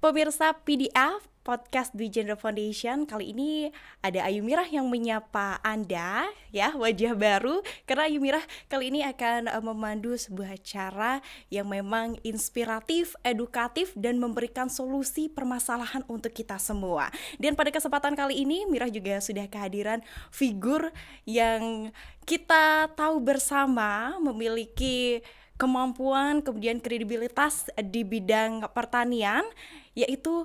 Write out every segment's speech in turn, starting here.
Pemirsa PDF podcast Dwi Gender Foundation, kali ini ada Ayu Mirah yang menyapa Anda ya, wajah baru, karena Ayu Mirah kali ini akan memandu sebuah acara yang memang inspiratif, edukatif, dan memberikan solusi permasalahan untuk kita semua. Dan pada kesempatan kali ini Mirah juga sudah kehadiran figur yang kita tahu bersama memiliki kemampuan kemudian kredibilitas di bidang pertanian, yaitu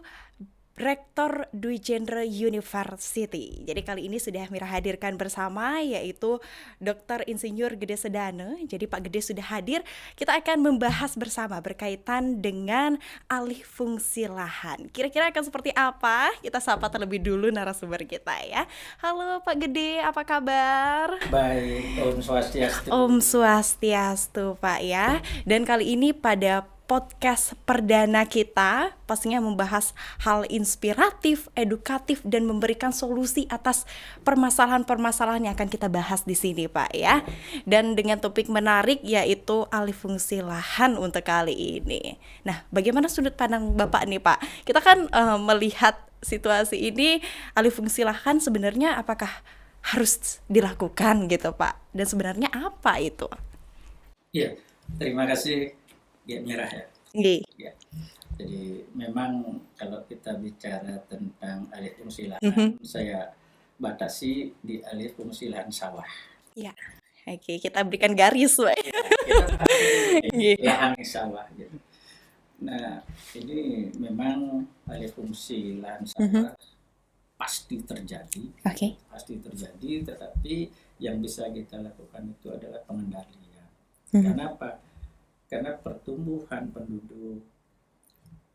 Rektor Dwi Gender University. Jadi kali ini sudah Mira hadirkan bersama, yaitu Dr. Insinyur Gede Sedane. Jadi Pak Gede sudah hadir. Kita akan membahas bersama berkaitan dengan alih fungsi lahan. Kira-kira akan seperti apa? Kita sapa terlebih dulu narasumber kita ya. Halo Pak Gede, apa kabar? Baik, Om Swastiastu. Om Swastiastu Pak ya. Dan kali ini pada podcast perdana kita pastinya membahas hal inspiratif, edukatif, dan memberikan solusi atas permasalahan-permasalahan yang akan kita bahas di sini Pak ya. Dan dengan topik menarik yaitu alih fungsi lahan untuk kali ini. Nah, bagaimana sudut pandang Bapak nih Pak? Kita kan melihat situasi ini, alih fungsi lahan sebenarnya apakah harus dilakukan gitu Pak? Dan sebenarnya apa itu? Ya, terima kasih ya Mirah ya. Nggih. Ya. Jadi memang kalau kita bicara tentang alih fungsi lahan, saya batasi di alih fungsi lahan sawah. Ya. Oke, kita berikan garis Pak. Ya, kita bahas Nggih. lahan sawah gitu. Nah, ini memang alih fungsi lahan sawah pasti terjadi. Oke. Pasti terjadi, tetapi yang bisa kita lakukan itu adalah pengendalian. Kenapa? Karena pertumbuhan penduduk,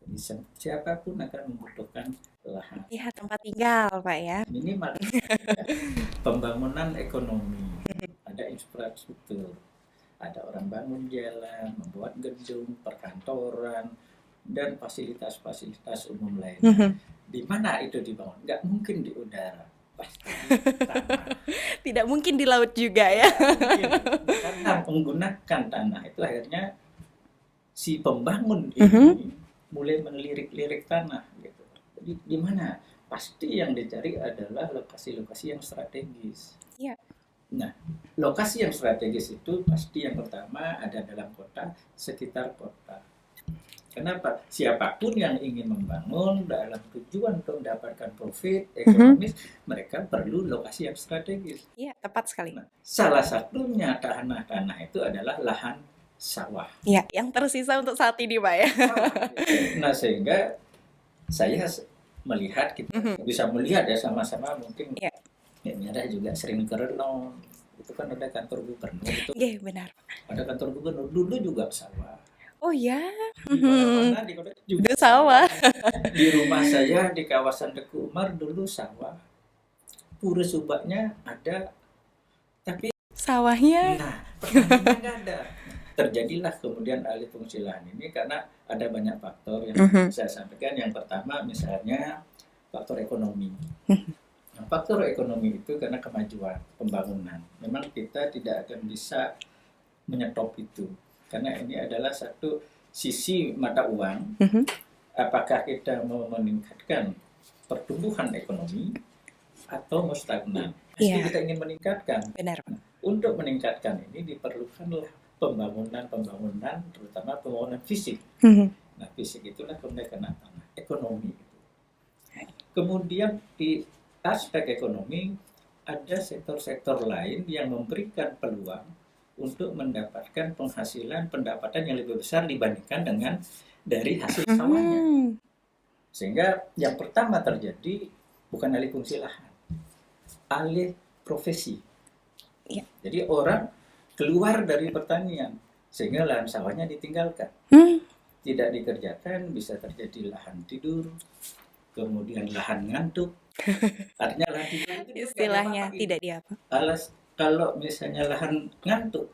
jadi siapapun akan membutuhkan lahan. Ya, tempat tinggal Pak ya. Minimal pembangunan ekonomi, ada infrastruktur, ada orang bangun jalan, membuat gedung, perkantoran, dan fasilitas-fasilitas umum lainnya. Di mana itu dibangun? Nggak mungkin di udara, pasti di tanah. Tidak mungkin di laut juga ya. Karena menggunakan tanah itu akhirnya si pembangun ini mulai melirik-lirik tanah gitu. Jadi di mana? Pasti yang dicari adalah lokasi-lokasi yang strategis. Iya. Nah, lokasi yang strategis itu pasti yang pertama ada dalam kota, sekitar kota. Kenapa? Siapapun yang ingin membangun dalam tujuan untuk mendapatkan profit ekonomis, mereka perlu lokasi yang strategis. Iya, tepat sekali. Nah, salah satunya tanah-tanah itu adalah lahan sawah. Iya, yang tersisa untuk saat ini Pak ya. Nah, sehingga saya melihat, kita bisa melihat ya sama-sama mungkin. Iya. Ya, Mirah juga sering ke Renon. Itu kan ada kantor gubernur itu. Iya, benar. Ada kantor gubernur dulu juga sawah. Oh ya. Di mana-mana di kota juga sawah. Di rumah saya di kawasan Teguh Umar dulu sawah. Pura Subaknya ada, tapi Sawahnya. nah, pertaniannya nggak ada. Terjadilah kemudian alih fungsi lahan ini karena ada banyak faktor yang saya sampaikan. Yang pertama misalnya faktor ekonomi. Nah, faktor ekonomi itu karena kemajuan pembangunan. Memang kita tidak akan bisa menyetop itu karena ini adalah satu sisi mata uang. Apakah kita mau meningkatkan pertumbuhan ekonomi atau mau stagnan? Pasti kita ingin meningkatkan. Benar. Untuk meningkatkan ini diperlukanlah pembangunan, terutama pembangunan fisik. Nah, fisik itulah kemudian kena tanah, ekonomi. Kemudian di aspek ekonomi ada sektor-sektor lain yang memberikan peluang untuk mendapatkan penghasilan, pendapatan yang lebih besar dibandingkan dengan dari hasil sawahnya. Sehingga yang pertama terjadi bukan alih fungsi lahan, alih profesi. Iya. Jadi orang keluar dari pertanian sehingga lahan sawahnya ditinggalkan, tidak dikerjakan, bisa terjadi lahan tidur, kemudian lahan ngantuk. Artinya lahan tidur itu Istilahnya tidak diapa. Kalau misalnya lahan ngantuk,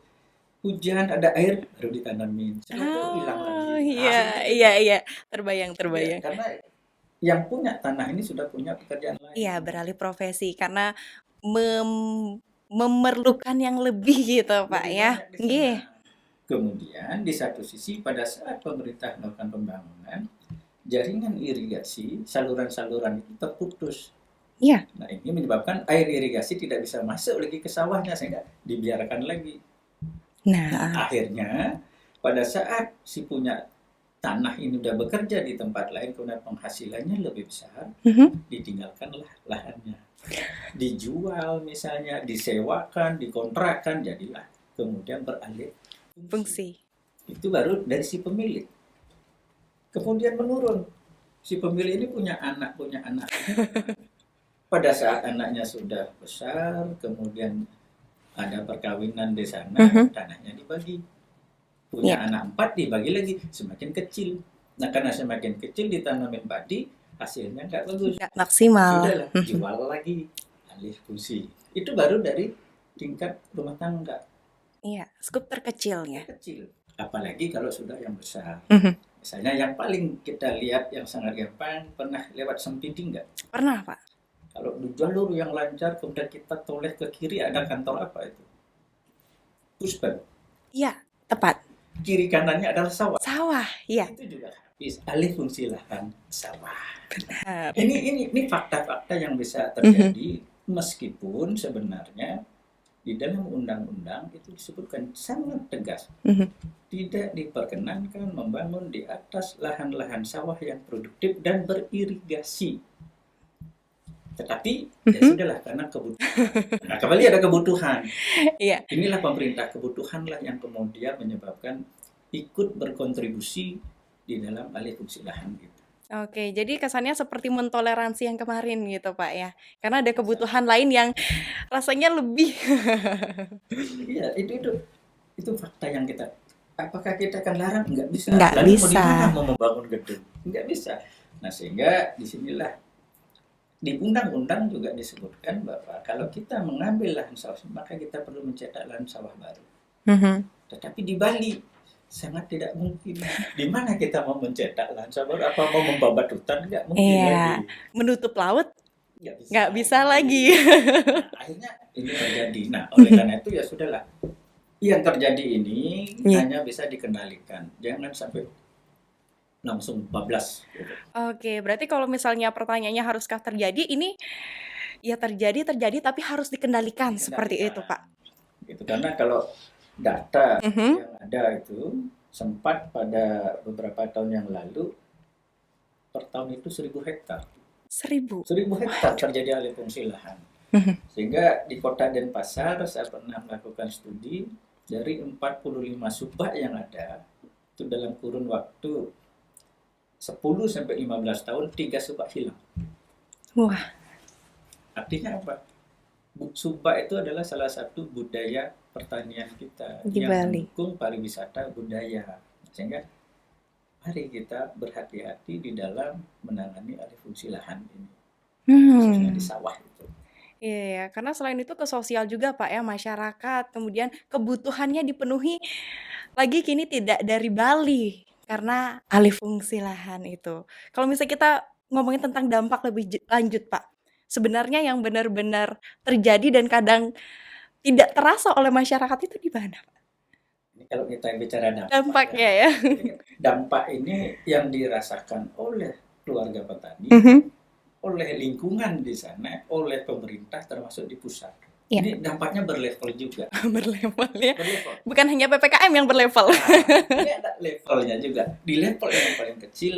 hujan ada air baru ditanamin, setelah itu hilang lagi. Iya, terbayang. Ya, karena yang punya tanah ini sudah punya pekerjaan lain. Iya, beralih profesi karena memerlukan yang lebih gitu Pak ya. Nggih. Kemudian di satu sisi pada saat pemerintah melakukan pembangunan, jaringan irigasi, saluran-saluran itu terputus. Iya. Nah, ini menyebabkan air irigasi tidak bisa masuk lagi ke sawahnya sehingga dibiarkan lagi. Nah, Akhirnya pada saat si punya tanah ini udah bekerja di tempat lain, kemudian penghasilannya lebih besar, ditinggalkanlah lahannya. Dijual misalnya, disewakan, dikontrakkan, jadilah kemudian beralih fungsi. Itu baru dari si pemilik. Kemudian menurun. Si pemilik ini punya anak. Pada saat anaknya sudah besar, kemudian ada perkawinan di sana, tanahnya dibagi. Punya anak 4 dibagi lagi, semakin kecil. Nah, karena semakin kecil ditanamin padi, hasilnya nggak bagus. Nggak maksimal. Sudahlah, jual lagi, alih fungsi. Itu baru dari tingkat rumah tangga. Iya, skup terkecilnya. Kecil. Apalagi kalau sudah yang besar. Misalnya yang paling kita lihat yang sangat gampang, pernah lewat Sempiti nggak? Pernah, Pak. Kalau di jalur yang lancar, kemudian kita toleh ke kiri, ada kantor apa itu? Puspen. Iya, tepat. Kiri kanannya adalah sawah. Sawah, iya. Itu juga habis. Alih fungsi lahan sawah. Benar. Ini fakta-fakta yang bisa terjadi meskipun sebenarnya di dalam undang-undang itu disebutkan sangat tegas. Tidak diperkenankan membangun di atas lahan-lahan sawah yang produktif dan beririgasi. Tetapi ya sudahlah karena kebutuhan. Nah, kembali ada kebutuhan. Iya. Inilah pemerintah kebutuhanlah yang kemudian menyebabkan ikut berkontribusi di dalam alih fungsi lahan gitu. Oke, jadi kesannya seperti mentoleransi yang kemarin gitu, Pak ya. Karena ada kebutuhan lain yang rasanya lebih. Iya, itu fakta yang kita. Apakah kita akan larang? Nggak bisa. Nggak Lalu bisa. mau dimana mau membangun gedung? Nggak bisa. Nah, sehingga disinilah di undang-undang juga disebutkan bahwa kalau kita mengambil lahan sawah, maka kita perlu mencetak lahan sawah baru. Tetapi di Bali sangat tidak mungkin. Di mana kita mau mencetak lahan sawah baru? Apa mau membabat hutan? Nggak mungkin Iya. lagi. Menutup laut Nggak bisa lagi. Nah, akhirnya ini terjadi. Nah, oleh karena itu ya sudahlah. Yang terjadi ini hanya bisa dikendalikan. Jangan sampai langsung bablas. Gitu. Oke, berarti kalau misalnya pertanyaannya haruskah terjadi, ini ya terjadi tapi harus dikendalikan seperti itu, Pak. Gitu, karena kalau data yang ada itu sempat pada beberapa tahun yang lalu per tahun itu 1.000 hektar. 1.000 hektar terjadi alih fungsi lahan. Sehingga di kota Denpasar saya pernah melakukan studi dari 45 subak yang ada itu dalam kurun waktu 10 sampai 15 tahun 3 subak hilang. Wah. Artinya apa? Subak itu adalah salah satu budaya pertanian kita Di yang Bali. mendukung pariwisata budaya. Sehingga mari kita berhati-hati di dalam menangani alih fungsi lahan ini. Khususnya di sawah itu. Iya, karena selain itu ke sosial juga Pak ya, masyarakat kemudian kebutuhannya dipenuhi lagi kini tidak dari Bali karena alih fungsi lahan itu. Kalau misalnya kita ngomongin tentang dampak lebih lanjut Pak, sebenarnya yang benar-benar terjadi dan kadang tidak terasa oleh masyarakat itu di mana Pak? Ini kalau kita bicara Dampaknya ya. Dampak ini yang dirasakan oleh keluarga petani, oleh lingkungan di sana, oleh pemerintah termasuk di pusat. Ya. Ini dampaknya berlevel juga. Berlevel ya. Berlevel. Bukan hanya PPKM yang berlevel. Nah, ini ada levelnya juga. Di level yang paling kecil,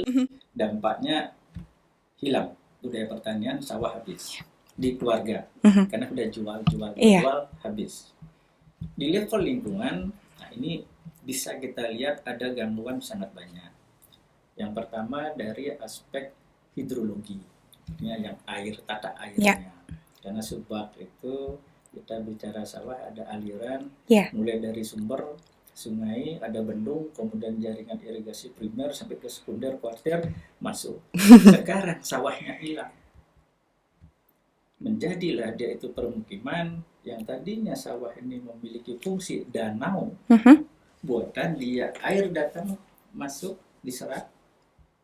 dampaknya hilang. Budaya pertanian sawah habis. Di keluarga. Karena udah jual, habis. Di level lingkungan, nah ini bisa kita lihat ada gangguan sangat banyak. Yang pertama dari aspek hidrologi. Yang air, tata airnya. Ya. Karena subak itu kita bicara sawah ada aliran, mulai dari sumber sungai, ada bendung, kemudian jaringan irigasi primer sampai ke sekunder, kuarter masuk. Sekarang sawahnya hilang. Menjadilah dia itu permukiman yang tadinya sawah ini memiliki fungsi danau, buatan dia air datang masuk diserap,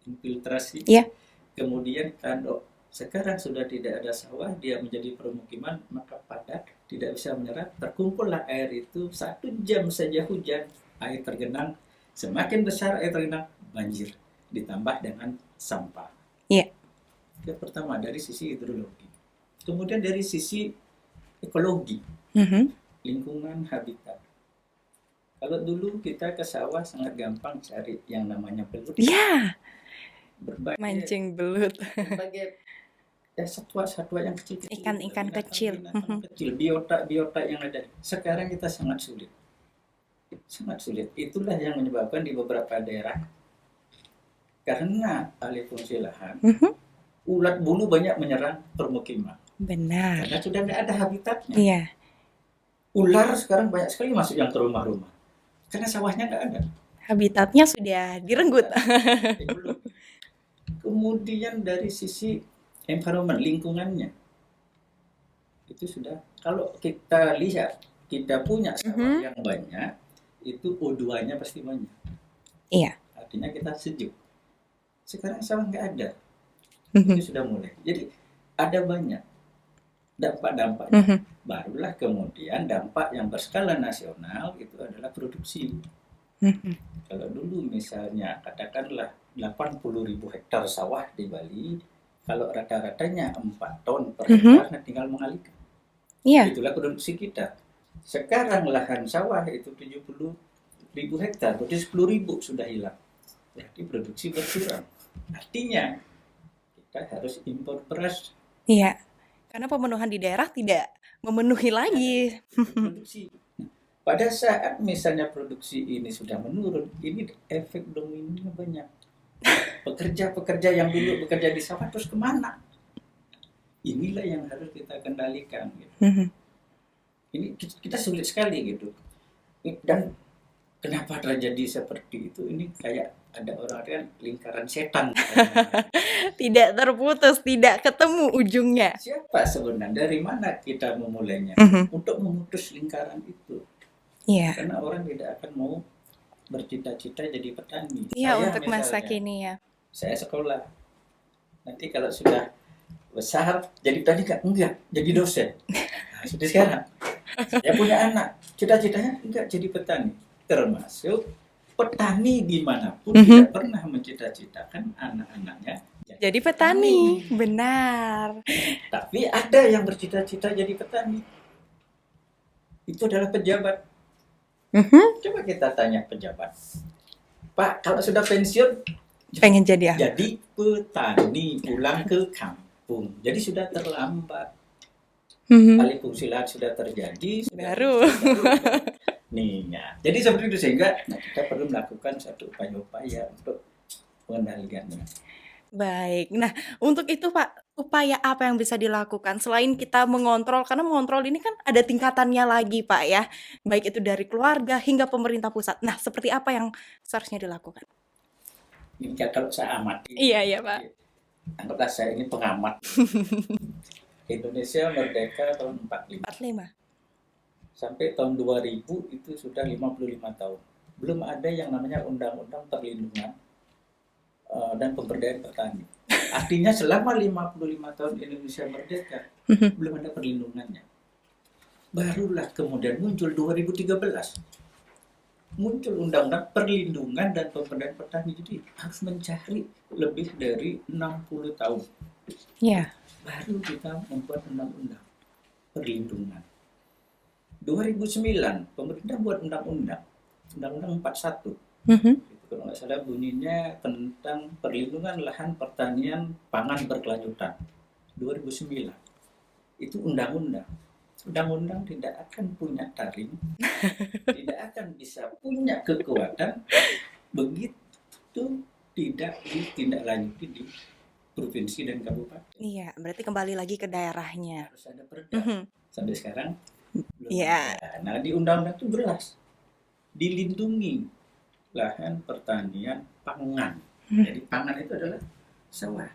infiltrasi, kemudian tanduk. Sekarang sudah tidak ada sawah, dia menjadi permukiman, maka padat, tidak bisa menyerap, terkumpullah air itu 1 jam saja hujan, air tergenang, semakin besar air tergenang, banjir, ditambah dengan sampah. Iya. Yang pertama dari sisi hidrologi. Kemudian dari sisi ekologi, lingkungan habitat. Kalau dulu kita ke sawah sangat gampang cari yang namanya belut. Iya. Berbagai Mancing belut. satwa-satwa yang kecil-kecil. Ikan-ikan kecil. Binatang kecil, biota yang ada. Sekarang kita sangat sulit. Sangat sulit. Itulah yang menyebabkan di beberapa daerah karena alih fungsi lahan, ulat bulu banyak menyerang permukiman. Benar. Karena sudah tidak ada habitatnya. Iya. Ular sekarang banyak sekali masuk yang ke rumah-rumah. Karena sawahnya nggak ada. Habitatnya sudah direnggut. Kemudian dari sisi environment, lingkungannya, itu sudah, kalau kita lihat, kita punya sawah yang banyak, itu O2-nya pasti banyak. Iya. Artinya kita sejuk. Sekarang sawah nggak ada. Itu sudah mulai. Jadi ada banyak dampak-dampaknya. Barulah kemudian dampak yang berskala nasional itu adalah produksi. Kalau dulu misalnya katakanlah 80.000 hektar sawah di Bali, kalau rata-ratanya 4 ton per hektar, tinggal mengalihkan. Iya. Itulah produksi kita. Sekarang lahan sawah itu 70.000 hektar, berarti 10.000 sudah hilang. Berarti produksi berkurang. Artinya kita harus impor beras. Iya. Karena pemenuhan di daerah tidak memenuhi lagi. Produksi. Pada saat misalnya produksi ini sudah menurun, ini efek dominonya banyak. Pekerja-pekerja yang dulu bekerja di sawah terus kemana? Inilah yang harus kita kendalikan. Gitu. Ini kita sulit sekali gitu. Dan kenapa terjadi seperti itu? Ini kayak ada orang yang lingkaran setan. Tidak terputus, tidak ketemu ujungnya. Siapa sebenarnya? Dari mana kita memulainya? Untuk memutus lingkaran itu. Iya. Karena orang tidak akan mau bercita-cita jadi petani. Iya, Saya untuk masa kini ya. Saya sekolah. Nanti kalau sudah besar jadi petani kan? Enggak, jadi dosen. Nah, seperti sekarang. Saya punya anak, cita-citanya enggak jadi petani. Termasuk petani dimanapun tidak pernah mencita-citakan anak-anaknya jadi petani. Benar. Tapi ada yang bercita-cita jadi petani. Itu adalah pejabat. Coba kita tanya pejabat, Pak, kalau sudah pensiun pengen jadi apa? Jadi petani, pulang ke kampung. Jadi sudah terlambat. Alih fungsi lahan sudah terjadi. Baru. Nih, ya. Jadi seperti itu, sehingga kita perlu melakukan satu upaya-upaya untuk mengendalikannya. Baik. Nah, untuk itu Pak, upaya apa yang bisa dilakukan selain kita mengontrol, karena mengontrol ini kan ada tingkatannya lagi Pak ya, baik itu dari keluarga hingga pemerintah pusat. Nah, seperti apa yang seharusnya dilakukan? Ini kalau saya amati. Iya Pak. Anggaplah saya ini pengamat. Indonesia merdeka tahun 45. Sampai tahun 2000 itu sudah 55 tahun. Belum ada yang namanya undang-undang perlindungan dan pemberdayaan petani. Artinya selama 55 tahun Indonesia merdeka, belum ada perlindungannya. Barulah kemudian muncul 2013. Muncul undang-undang perlindungan dan pemberdayaan petani. Jadi harus mencari lebih dari 60 tahun. Iya. Baru kita membuat undang-undang perlindungan. 2009 pemerintah buat undang-undang 41. Kalau nggak salah bunyinya tentang perlindungan lahan pertanian pangan berkelanjutan. 2009 itu undang-undang. Undang-undang tidak akan punya taring, tidak akan bisa punya kekuatan begitu tidak ditindaklanjuti di provinsi dan kabupaten. Iya, berarti kembali lagi ke daerahnya. Harus ada perda. Sampai sekarang belum Iya. ada. Nah, di undang-undang itu jelas dilindungi lahan pertanian pangan. Jadi pangan itu adalah sawah.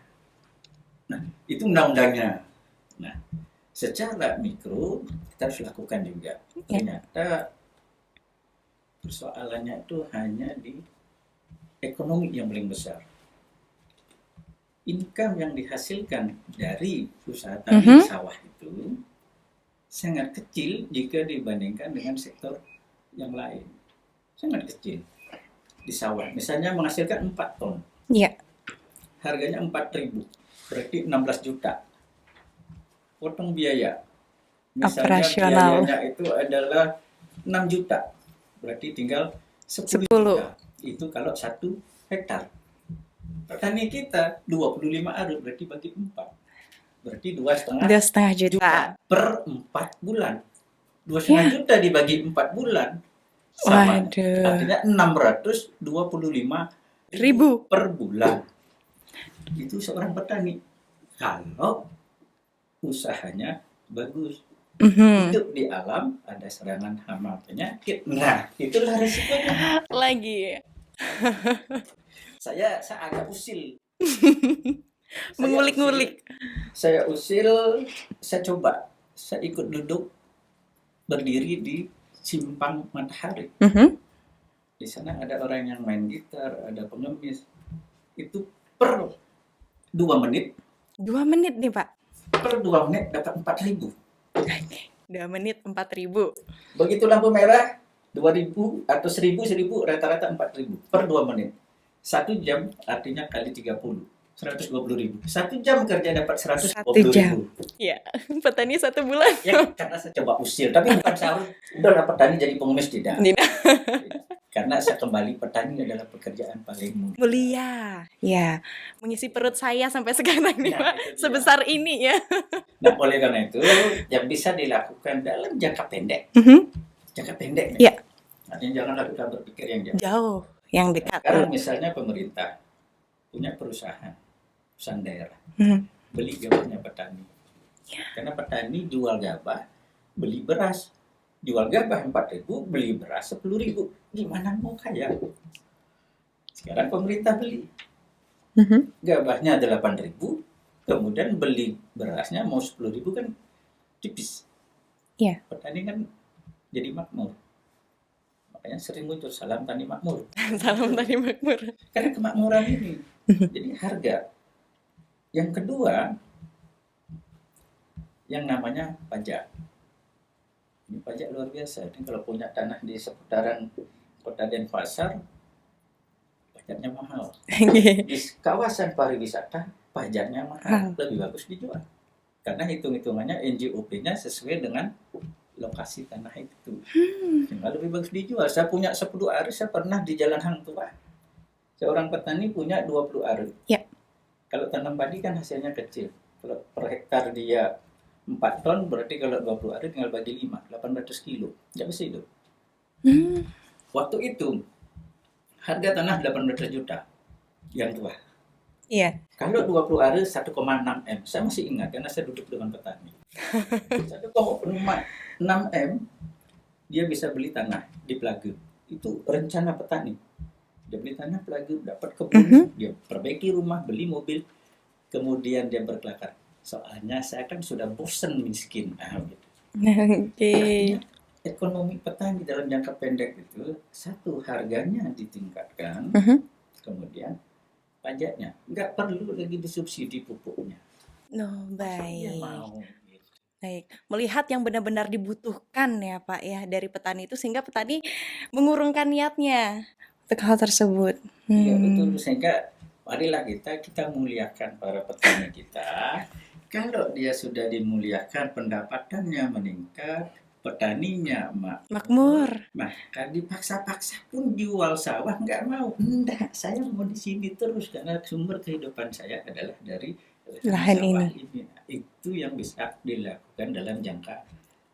Nah, itu undang-undangnya. Nah, secara mikro kita harus lakukan juga. Ternyata persoalannya itu hanya di ekonomi yang paling besar. Income yang dihasilkan dari usaha tani sawah itu sangat kecil jika dibandingkan dengan sektor yang lain. Sangat kecil. Di sawah, misalnya menghasilkan 4 ton. Iya. harganya 4.000, berarti 16 juta. Potong biaya. Misalnya Operasional. biayanya itu adalah 6 juta, berarti tinggal 10 10. juta. Itu kalau 1 hektar. Petani kita 25 ari, berarti bagi 4. Berarti 2,5 2,5 juta. juta per 4 bulan. 2,5 Ya. juta dibagi 4 bulan. Sama. Waduh. Artinya 625.000 per bulan. Itu seorang petani. Kalau usahanya bagus. Hidup di alam, ada serangan hama penyakit. Nah, itulah resikonya. Lagi. Saya agak usil. Mengulik-ngulik. Saya usil, saya coba. Saya ikut duduk berdiri di simpang Matahari. Di sana ada orang yang main gitar, ada pengemis. Itu per 2 menit. 2 menit nih, Pak. Per 2 menit dapat 4.000. 2 menit 4.000. Begitu lampu merah 2.000 atau 1.000 rata-rata 4.000 per 2 menit. 1 jam artinya kali 30. 120.000. 1 jam kerja dapat 120.000. Ya, petani 1 bulan. Ya, karena saya coba usil, tapi bukan sahur. Udah petani jadi pengemis, tidak. Karena saya kembali, petani adalah pekerjaan paling mulia. Ya, mengisi perut saya sampai sekarang nih, Nah, Pak. Sebesar ini ya. Nah, oleh karena itu yang bisa dilakukan dalam jangka pendek. Jangka pendek nih. Ya. Artinya jangan lakukan berpikir yang jauh. Jauh, yang dekat. Sekarang misalnya pemerintah punya perusahaan daerah, beli gabahnya petani. Karena petani jual gabah, beli beras. Jual gabah 4.000, beli beras 10.000. Gimana mau kaya? Sekarang pemerintah beli. Gabahnya 8.000, kemudian beli berasnya mau 10.000 kan tipis. Iya. Petani kan jadi makmur. Makanya sering muncul salam tani makmur. Salam tani makmur. Karena kemakmuran ini. Jadi harga. Yang kedua, yang namanya pajak. Ini pajak luar biasa. Ini kalau punya tanah di seputaran Kota Denpasar, pajaknya mahal. Di kawasan pariwisata, pajaknya mahal. Lebih bagus dijual. Karena hitung-hitungannya NJOP-nya sesuai dengan lokasi tanah itu. Sehingga lebih bagus dijual. Saya punya 10 ari, saya pernah di Jalan Hang Tuah. Seorang petani punya 20 ari. Ya. Kalau tanam padi kan hasilnya kecil. Kalau per hektar dia 4 ton, berarti kalau 20 ari tinggal bagi 5, 800 kilo. Nggak bisa hidup. Waktu itu, harga tanah 800 juta. Yang tua. Iya. Kalau 20 ari 1,6 M. Saya masih ingat karena saya duduk dengan petani. 1,6 M, dia bisa beli tanah di Pelagu. Itu rencana petani. Dia beli tanah Pelagu, dapat kebun, dia perbaiki rumah, beli mobil, kemudian dia berkelakar. Soalnya saya kan sudah bosan miskin. Gitu. Artinya, ekonomi petani dalam jangka pendek itu, satu, harganya ditingkatkan, kemudian pajaknya. Nggak perlu lagi disubsidi pupuknya. Baik. Mau. Baik, melihat yang benar-benar dibutuhkan ya Pak ya dari petani itu sehingga petani mengurungkan niatnya untuk hal tersebut. Iya betul, sehingga marilah kita muliakan para petani kita. Kalau dia sudah dimuliakan, pendapatannya meningkat, petaninya makmur. Maka dipaksa-paksa pun jual sawah nggak mau. Enggak, saya mau di sini terus karena sumber kehidupan saya adalah dari lahan ini. Itu yang bisa dilakukan dalam jangka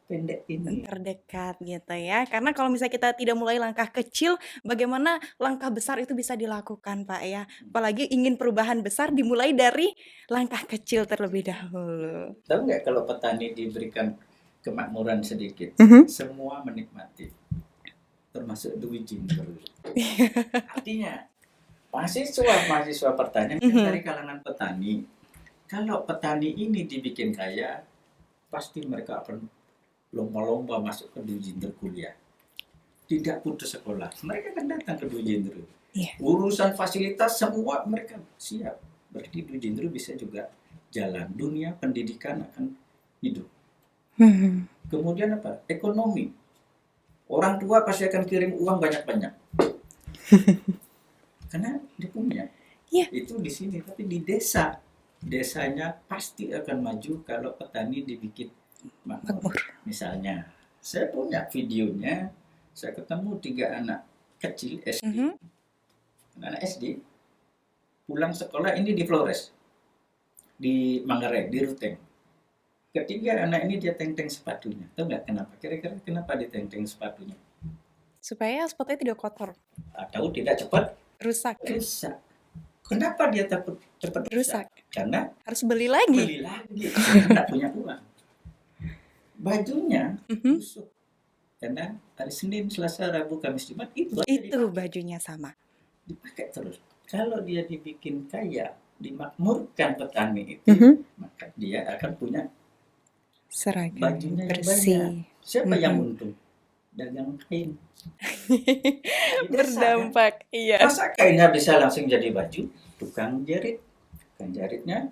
pendek ini. Terdekat gitu ya. Karena kalau misalnya kita tidak mulai langkah kecil, bagaimana langkah besar itu bisa dilakukan Pak ya. Apalagi ingin perubahan besar dimulai dari langkah kecil terlebih dahulu. Tahu nggak kalau petani diberikan kemakmuran sedikit, semua menikmati. Termasuk Dwi Jindro. Artinya, mahasiswa pertanian dari kalangan petani. Kalau petani ini dibikin kaya, pasti mereka akan lomba-lomba masuk ke Dwi Jindro kuliah. Tidak putus sekolah, mereka akan datang ke Dwi Jindro. Urusan fasilitas semua mereka siap. Berarti Dwi Jindro bisa juga jalan. Dunia pendidikan akan hidup. Kemudian apa? Ekonomi. Orang tua pasti akan kirim uang banyak-banyak. Karena dia punya. Iya. itu di sini, tapi di desa. Desanya pasti akan maju kalau petani dibikin makmur. Misalnya, saya punya videonya, saya ketemu 3 anak kecil SD, anak SD, pulang sekolah ini di Flores, di Manggarai, di Ruteng. Ketiga anak ini dia teng-teng sepatunya. Tahu nggak kenapa? Kira-kira kenapa dia teng-teng sepatunya? Supaya sepatunya tidak kotor, Atau tidak cepat rusak. Kenapa dia cepat Rusak. Karena Harus beli lagi. karena tidak punya uang. Bajunya busuk. Karena hari Senin, Selasa, Rabu, Kamis, Jumat itu bajunya sama. Dipakai terus. Kalau dia dibikin kaya, dimakmurkan petani itu, maka dia akan punya seragam bajunya bersih. Yang banyak. Siapa yang untung? Dagang kain. Berdampak, iya. Masa kainnya bisa langsung jadi baju? Tukang jarit. Tukang jaritnya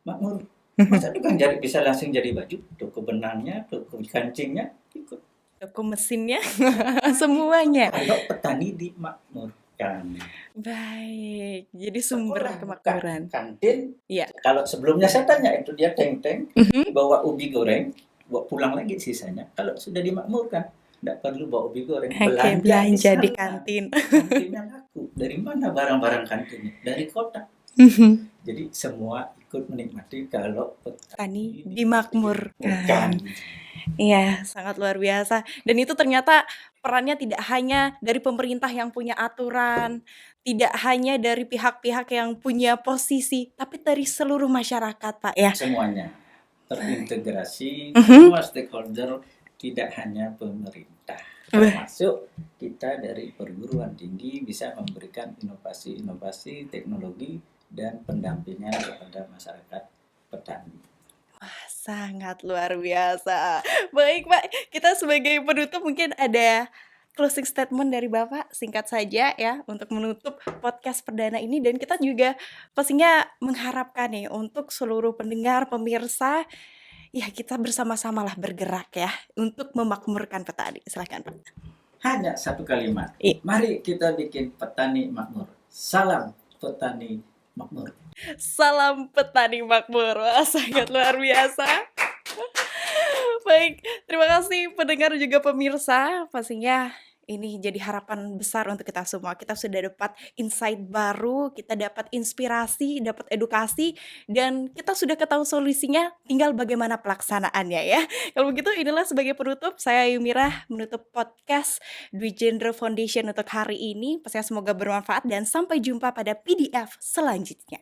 makmur. Masa tukang jarit bisa langsung jadi baju? Toko benangnya, toko kancingnya ikut. Toko mesinnya, semuanya. Kalau petani dimakmurkan. Baik, jadi sumber kemakmuran. Kantin, iya. Kalau sebelumnya saya tanya itu dia teng-teng, bawa ubi goreng, bawa pulang lagi sisanya. Kalau sudah dimakmurkan, tidak perlu bawa ubi goreng. Belanja di kantin. Kantinnya laku. Dari mana barang-barang kantinnya? Dari kota. Jadi semua ikut menikmati kalau petani dimakmurkan. Iya, sangat luar biasa. Dan itu ternyata perannya tidak hanya dari pemerintah yang punya aturan, tidak hanya dari pihak-pihak yang punya posisi, tapi dari seluruh masyarakat, Pak, ya. Semuanya terintegrasi, semua stakeholder, tidak hanya pemerintah. Termasuk kita dari perguruan tinggi bisa memberikan inovasi-inovasi teknologi dan pendampingan kepada masyarakat petani. Wah, sangat luar biasa. Baik, Pak, kita sebagai penutup mungkin ada closing statement dari Bapak singkat saja ya untuk menutup podcast perdana ini, dan kita juga pastinya mengharapkan nih untuk seluruh pendengar, pemirsa, ya kita bersama-sama lah bergerak ya untuk memakmurkan petani. Silakan, Pak. Hanya satu kalimat. Mari kita bikin petani makmur. Salam petani makmur. Salam petani makmur. Wah, sangat luar biasa. Baik, terima kasih pendengar juga pemirsa. Pastinya ini jadi harapan besar untuk kita semua. Kita sudah dapat insight baru, kita dapat inspirasi, dapat edukasi, dan kita sudah ketahui solusinya, tinggal bagaimana pelaksanaannya ya. Kalau begitu inilah sebagai penutup, saya Ayu Mirah menutup podcast Dwi Jendro Foundation untuk hari ini. Pastinya semoga bermanfaat dan sampai jumpa pada PDF selanjutnya.